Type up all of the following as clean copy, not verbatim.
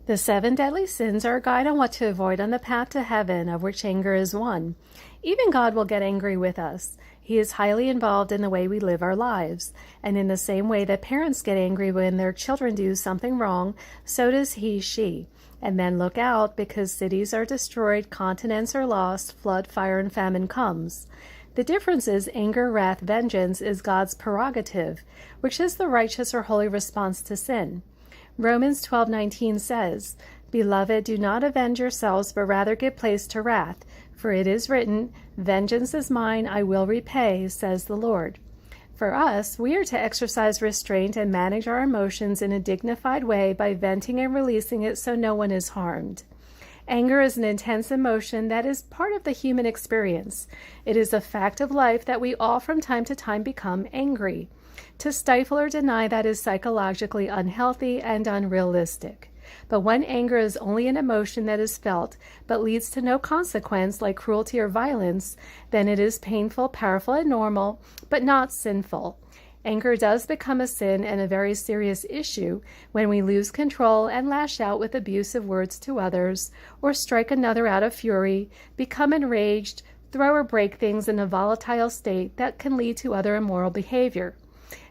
The 7 deadly sins are a guide on what to avoid on the path to heaven, of which anger is one. Even God will get angry with us. He is highly involved in the way we live our lives. And in the same way that parents get angry when their children do something wrong, so does he, she. And then look out, because cities are destroyed, continents are lost, flood, fire, and famine comes. The difference is anger, wrath, vengeance is God's prerogative, which is the righteous or holy response to sin. Romans 12:19 says, "Beloved, do not avenge yourselves, but rather give place to wrath. For it is written, 'Vengeance is mine, I will repay,' says the Lord." For us, we are to exercise restraint and manage our emotions in a dignified way by venting and releasing it so no one is harmed. Anger is an intense emotion that is part of the human experience. It is a fact of life that we all from time to time become angry. To stifle or deny that is psychologically unhealthy and unrealistic. But when anger is only an emotion that is felt but leads to no consequence, like cruelty or violence, then it is painful, powerful, and normal, but not sinful. Anger does become a sin and a very serious issue when we lose control and lash out with abusive words to others, or strike another out of fury, become enraged, throw or break things in a volatile state that can lead to other immoral behavior.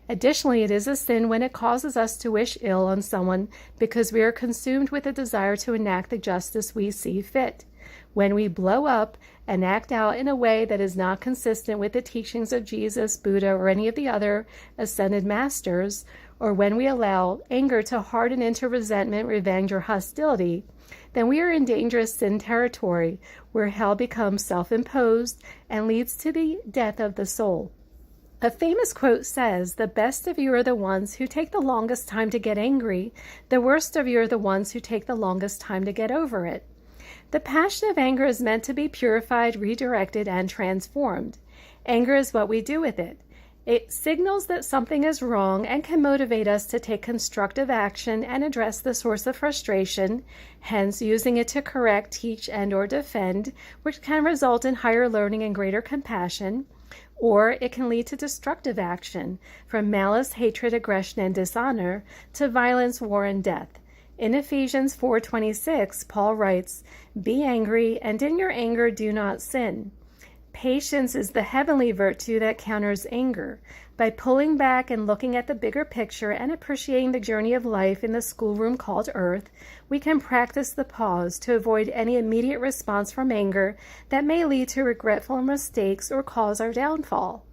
Additionally, it is a sin when it causes us to wish ill on someone because we are consumed with a desire to enact the justice we see fit. When we blow up and act out in a way that is not consistent with the teachings of Jesus, Buddha, or any of the other ascended masters, or when we allow anger to harden into resentment, revenge, or hostility, then we are in dangerous sin territory where hell becomes self-imposed and leads to the death of the soul. A famous quote says, "The best of you are the ones who take the longest time to get angry. The worst of you are the ones who take the longest time to get over it." The passion of anger is meant to be purified, redirected, and transformed. Anger is what we do with it. It signals that something is wrong and can motivate us to take constructive action and address the source of frustration, hence using it to correct, teach, and/or defend, which can result in higher learning and greater compassion. Or it can lead to destructive action, from malice, hatred, aggression, and dishonor, to violence, war, and death. In Ephesians 4:26, Paul writes, "Be angry, and in your anger do not sin." Patience is the heavenly virtue that counters anger. By pulling back and looking at the bigger picture and appreciating the journey of life in the schoolroom called Earth, we can practice the pause to avoid any immediate response from anger that may lead to regretful mistakes or cause our downfall.